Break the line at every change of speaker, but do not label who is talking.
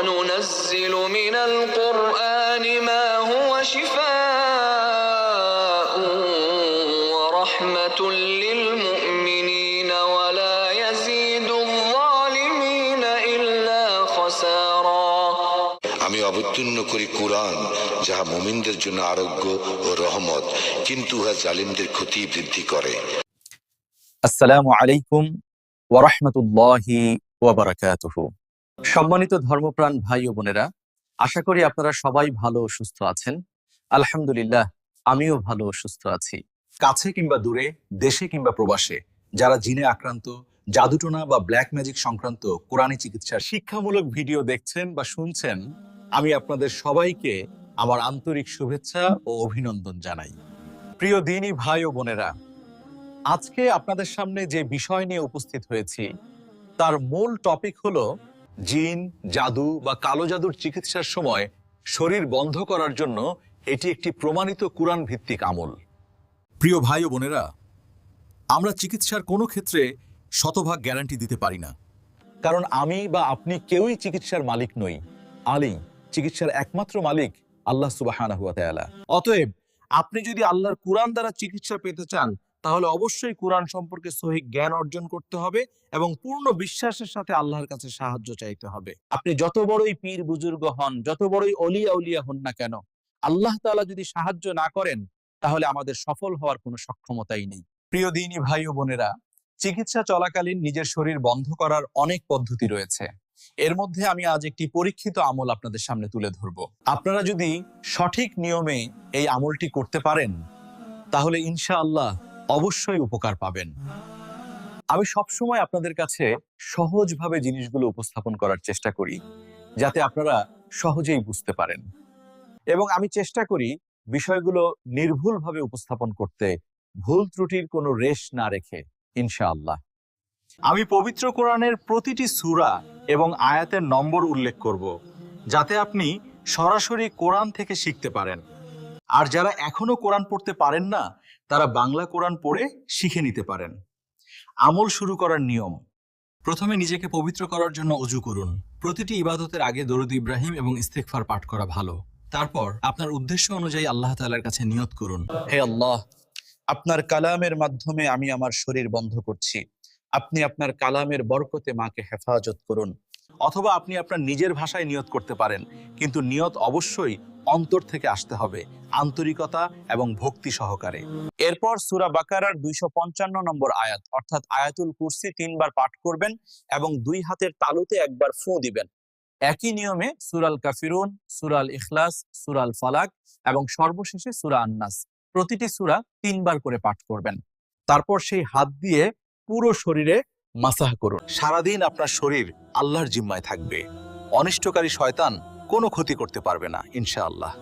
وَنُنَزِّلُ مِنَ الْقُرْآنِ مَا هُوَ شِفَاءٌ وَرَحْمَةٌ لِّلْمُؤْمِنِينَ وَلَا يَزِيدُ الظَّالِمِينَ إِلَّا خَسَارًا।
আমি অবতীর্ণ করি কুরআন, যাহা মুমিনদের জন্য আরোগ্য ও রহমত, কিন্তু উহা জালিমদের ক্ষতি বৃদ্ধি করে।
আসসালামু আলাইকুম ওয়া রাহমাতুল্লাহি ওয়া বারাকাতুহু। সম্মানিত ধর্মপ্রাণ ভাই ও বোনেরা, আশা করি আপনারা সবাই ভালো ও সুস্থ আছেন। আলহামদুলিল্লাহ, আমিও ভালো ও সুস্থ আছি।
কাছে কিংবা দূরে, দেশে কিংবা প্রবাসে, যারা জিনে আক্রান্ত, জাদুটোনা বা ব্ল্যাক ম্যাজিক সংক্রান্ত কোরআনী চিকিৎসার শিক্ষামূলক ভিডিও দেখছেন বা শুনছেন, আমি আপনাদের সবাইকে আমার আন্তরিক শুভেচ্ছা ও অভিনন্দন জানাই। প্রিয় দ্বীনী ভাই ও বোনেরা, আজকে আপনাদের সামনে যে বিষয় নিয়ে উপস্থিত হয়েছি তার মূল টপিক হলো জিন, জাদু বা কালো জাদুর চিকিৎসার সময় শরীর বন্ধ করার জন্য এটি একটি প্রমাণিত কুরআন ভিত্তিক আমল। প্রিয় ভাই ও বোনেরা, আমরা চিকিৎসার কোনো ক্ষেত্রে শতভাগ গ্যারান্টি দিতে পারি না, কারণ আমি বা আপনি কেউই চিকিৎসার মালিক নই। আলী চিকিৎসার একমাত্র মালিক আল্লাহ সুবহানাহু ওয়া তাআলা। অতএব আপনি যদি আল্লাহর কুরআন দ্বারা চিকিৎসা পেতে চান, তাহলে অবশ্যই কুরআন সম্পর্কে সহিহ জ্ঞান অর্জন করতে হবে এবং পূর্ণ বিশ্বাসের সাথে আল্লাহর কাছে সাহায্য চাইতে হবে। আপনি যত বড়ই পীর বুজুর্গ হন, যত বড়ই অলিয়া উলিয়া হন না কেন, আল্লাহ তাআলা যদি সাহায্য না করেন, তাহলে আমাদের সফল হওয়ার কোনো সক্ষমতাই নেই। প্রিয় দ্বীনী ভাই ও বোনেরা, চিকিৎসা চলাকালীন নিজের শরীর বন্ধ করার অনেক পদ্ধতি রয়েছে। এর মধ্যে আমি আজ একটি পরীক্ষিত আমল আপনাদের সামনে তুলে ধরব। আপনারা যদি সঠিক নিয়মে এই আমলটি করতে পারেন, তাহলে ইনশাআল্লাহ অবশ্যই উপকার পাবেন। আমি সবসময় আপনাদের কাছে সহজভাবে জিনিসগুলো উপস্থাপন করার চেষ্টা করি, যাতে আপনারা সহজেই বুঝতে পারেন, এবং আমি চেষ্টা করি বিষয়গুলো নির্ভুলভাবে উপস্থাপন করতে, ভুল ত্রুটির কোনো রেশ না রেখে। ইনশাআল্লাহ আমি পবিত্র কোরআনের প্রতিটি সূরা এবং আয়াতের নম্বর উল্লেখ করব, যাতে আপনি সরাসরি কোরআন থেকে শিখতে পারেন। আর যারা এখনো কোরআন পড়তে পারেন না, তারা বাংলা কোরআন পড়ে শিখে নিতে পারেন। আমল শুরু করার নিয়ম: প্রথমে নিজেকে পবিত্র করার জন্য ওযু করুন। প্রতিটি ইবাদতের আগে দরুদ ইব্রাহিম এবং ইস্তেগফার পাঠ করা ভালো। তারপর আপনার উদ্দেশ্য অনুযায়ী আল্লাহ তাআলার কাছে নিয়ত করুন।
হে আল্লাহ, আপনার কালামের মাধ্যমে আমি আমার শরীর বন্ধ করছি। আপনি আপনার কালামের বরকতে মাকে হেফাজত করুন।
অথবা আপনি আপনার নিজের ভাষায় নিয়ত করতে পারেন, কিন্তু নিয়ত অবশ্যই অন্তর থেকে আসতে হবে, আন্তরিকতা এবং ভক্তি সহকারে।
এরপর সূরা বাকারার 255 নম্বর আয়াত অর্থাৎ আয়াতুল কুরসি 3 বার পাঠ করবেন এবং 2 হাতের তালুতে একবার ফু দিবেন। একই নিয়মে সূরাল কাফিরুন, সূরাল ইখলাস, সূরাল ফালাক এবং সর্বশেষে সূরা আন-নাস, প্রতিটি সূরা 3 বার করে পাঠ করবেন। তারপর সেই হাত দিয়ে পুরো শরীরে মাসাহ করুন।
সারাদিন আপনার শরীর আল্লাহর জিম্মায় থাকবে, অনিষ্টকারী শয়তান কোনো ক্ষতি করতে পারবে না ইনশাআল্লাহ।